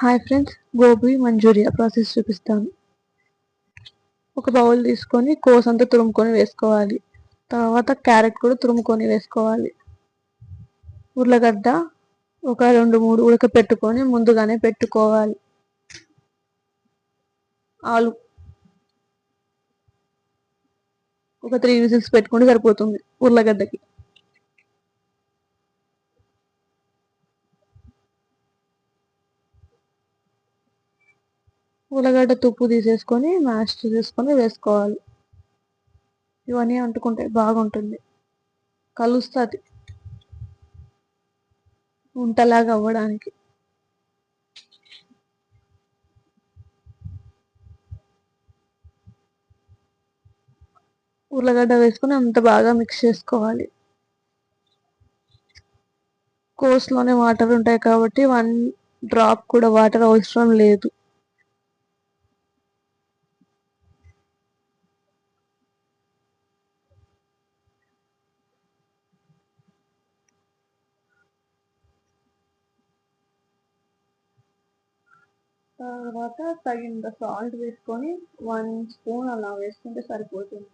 Hi friends, gobi manchuria process చూపిస్తాను. ఒక bowl తీసుకొని కోస్ అంతా తురుముకొని వేసుకోవాలి. తర్వాత క్యారెట్ కూడా తురుముకొని వేసుకోవాలి. ఉర్లగడ్డ ఒక 2-3 ఉడకపెట్టుకొని ముందుగానే పెట్టుకోవాలి. ఆలు ఒక 3 విజిల్స్ పెట్టుకుంటే సరిపోతుంది ఉర్లగడ్డకి. ఉర్లగడ్డ తుప్పు తీసేసుకొని మ్యాష్ చేసేసుకొని వేసుకోవాలి. ఇవన్నీ అంటుకుంటే బాగుంటుంది, కలుస్తుంది ఉంటలాగా అవ్వడానికి. ఉర్లగడ్డ వేసుకొని అంత బాగా మిక్స్ చేసుకోవాలి. కోస్లోనే వాటర్ ఉంటాయి కాబట్టి 1 డ్రాప్ కూడా వాటర్ అవసరం లేదు. తర్వాత తగినంత సాల్ట్ వేసుకొని 1 స్పూన్ అలా వేసుకుంటే సరిపోతుంది.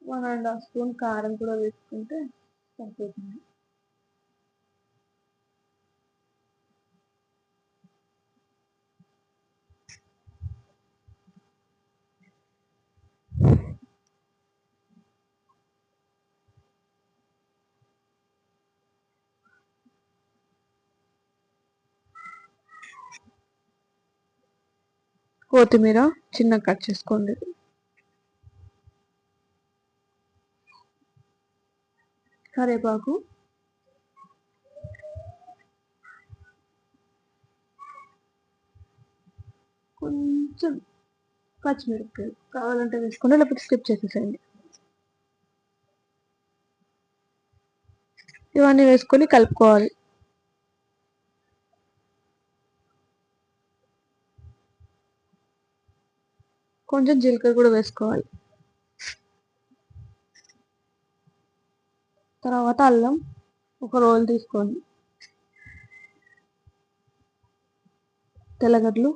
1.5 స్పూన్ కారం కూడా వేసుకుంటే సరిపోతుంది. కొత్తిమీర చిన్నగా కట్ చేసుకోండి. కరివేపాకు, కొంచెం పచ్చిమిరపకాయలు కావాలంటే వేసుకోండి, లేకపోతే స్కిప్ చేసేసేయండి. ఇవన్నీ వేసుకొని కలుపుకోవాలి. కొంచెం జీలకర్ర కూడా వేసుకోవాలి. తర్వాత అల్లం ఒక రోల్ తీసుకోండి. తెల్లగడ్డలు,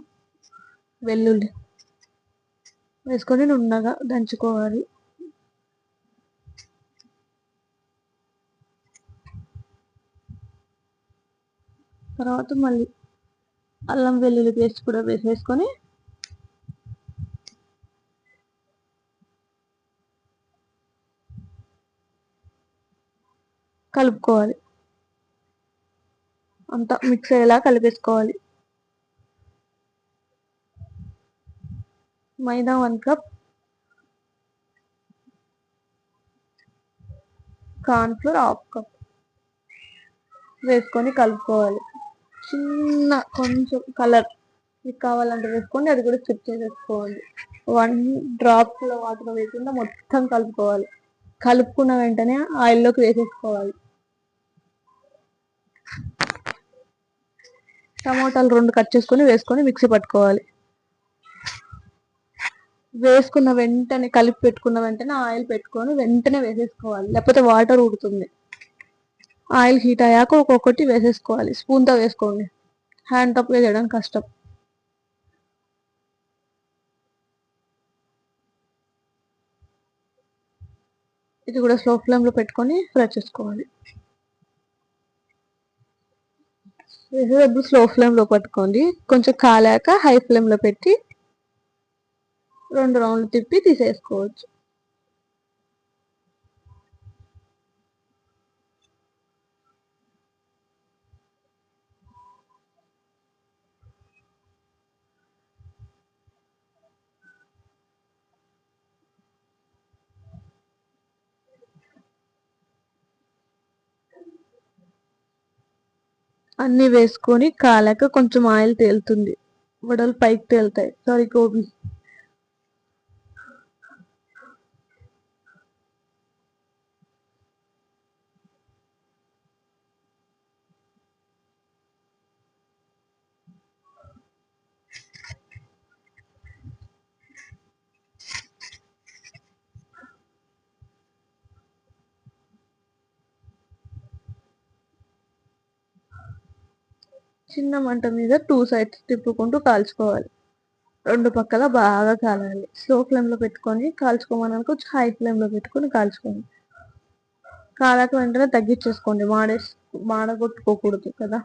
వెల్లుల్లి వేసుకొని నున్నగా దంచుకోవాలి. తర్వాత మళ్ళీ అల్లం వెల్లుల్లి పేస్ట్ కూడా వేసేసుకొని కలుపుకోవాలి. అంతా మిక్స్ అయ్యేలా కలిపేసుకోవాలి. మైదా 1 కప్, కార్న్ఫ్లోర్ 1/2 కప్ వేసుకొని కలుపుకోవాలి. చిన్న కొంచెం కలర్ మీకు కావాలంటే వేసుకోండి, అది కూడా స్కిప్ చేసేసుకోవాలి. 1 డ్రాప్ వాటర్ వేయకుండా మొత్తం కలుపుకోవాలి. కలుపుకున్న వెంటనే ఆయిల్లోకి వేసేసుకోవాలి. టమాటాలు 2 కట్ చేసుకొని వేసుకొని మిక్సీ పట్టుకోవాలి. వేసుకున్న వెంటనే కలిపి పెట్టుకున్న వెంటనే ఆయిల్ పెట్టుకొని వెంటనే వేసేసుకోవాలి, లేకపోతే వాటర్ ఉడుతుంది. ఆయిల్ హీట్ అయ్యాక ఒక్కొక్కటి వేసేసుకోవాలి. స్పూన్తో వేసుకోండి, హ్యాండ్తో వేయడం కష్టం. ఇది కూడా స్లో ఫ్లేమ్లో పెట్టుకొని ఫ్రై చేసుకోవాలి. వేసేటప్పుడు స్లో ఫ్లేమ్లో పట్టుకోండి, కొంచెం కాలాక హై ఫ్లేమ్లో పెట్టి 2 రౌండ్లు తిప్పి తీసేసుకోవచ్చు. అన్నీ వేసుకొని కాలాక కొంచెం ఆయిల్ తేలుతుంది, వడలు పైకి తేలుతాయి. సారీ, గోబీ. చిన్న మంట మీద 2 సైడ్స్ తిప్పుకుంటూ కాల్చుకోవాలి. 2 పక్కల బాగా కాలాలి. స్లో ఫ్లేమ్‌లో పెట్టుకొని కాల్చుకోమన్నానుకో హై ఫ్లేమ్‌లో పెట్టుకొని కాల్చుకోండి. కాలాక వెంటనే తగ్గించేసుకోండి. మాడగొట్టుకోకూడదు కదా!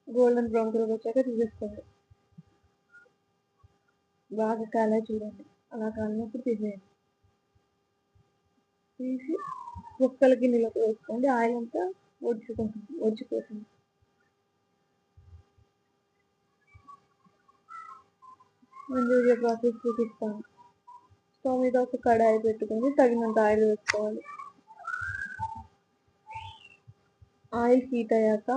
గోల్డెన్ బ్రౌన్ కలర్ వచ్చాక తీసేసుకోండి. బాగా కాలాయి చూడండి. అలా కాలినప్పుడు తీసేయండి. తీసి ముక్కల గిన్నెలోకి వేసుకోండి. ఆయిల్ అంతా ఒడ్చిపోతుంది. మంచూరియా ప్రాసెస్ చూపిస్తాను. స్టవ్ మీద ఒక కడాయి పెట్టుకొని తగినంత ఆయిల్ వేసుకోవాలి. ఆయిల్ హీట్ అయ్యాక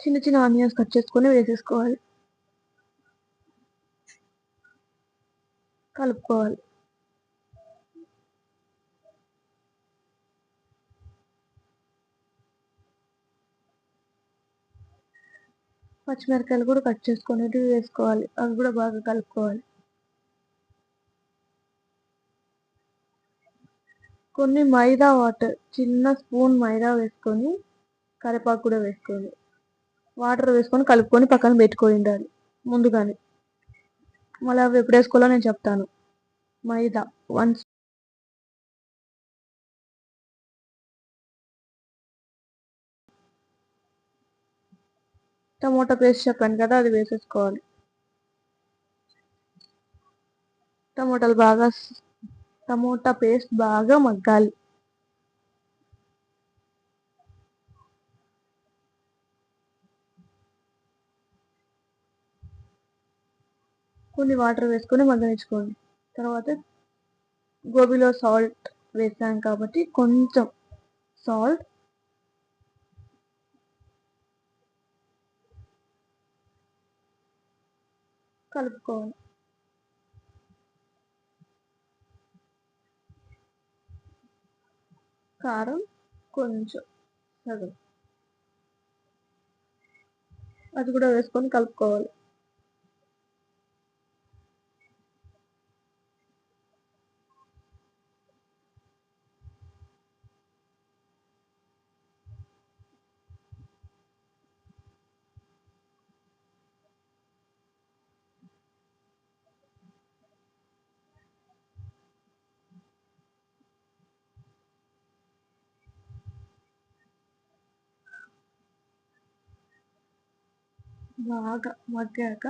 చిన్న చిన్న ఆనియన్స్ కట్ చేసుకొని వేసేసుకోవాలి. కలుపుకోవాలి. పచ్చిమిరపకాయలు కూడా కట్ చేసుకొని వేసుకోవాలి. అవి కూడా బాగా కలుపుకోవాలి. కొన్ని మైదా వాటర్, చిన్న స్పూన్ మైదా వేసుకొని కరివేపాకు కూడా వేసుకోవాలి. వాటర్ వేసుకొని కలుపుకొని పక్కన పెట్టుకొని ఉండాలి ముందుగానే. మళ్ళీ అవి ఎప్పుడు వేసుకోవాలో నేను చెప్తాను. మైదా 1 టమోటా పేస్ట్ చెప్పాను కదా, అది వేసేసుకోవాలి. టమోటా పేస్ట్ బాగా మగ్గాలి. కొన్ని వాటర్ వేసుకొని మగ్గనించుకోండి. తర్వాత గోబీలో సాల్ట్ వేసాం కాబట్టి కొంచెం సాల్ట్, కలుపుకోవాలి. కారం కొంచెం సగం, అది కూడా వేసుకొని కలుపుకోవాలి. బాగా మగ్గాక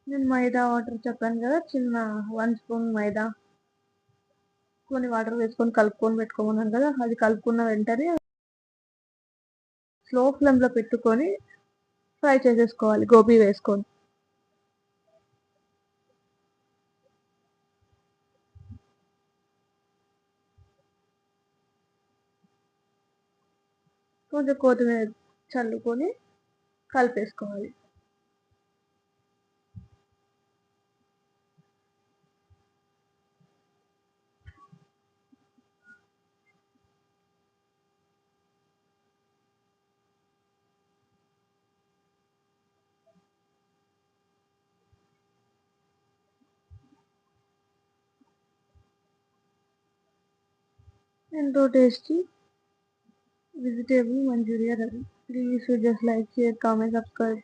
నేను మైదా వాటర్ చెప్పాను కదా, చిన్న 1 స్పూన్ మైదా కొన్ని వాటర్ వేసుకొని కలుపుకొని పెట్టుకోమన్నాను కదా, అది కలుపుకున్న వెంటనే స్లో ఫ్లేమ్లో పెట్టుకొని ఫ్రై చేసేసుకోవాలి గోబీ వేసుకొని. కొంచెం కొత్తిమీర చల్లుకొని కలిపేసుకోవాలి. ఎంతో tasty vegetable manchuria ready. Please just like, share, comment, subscribe.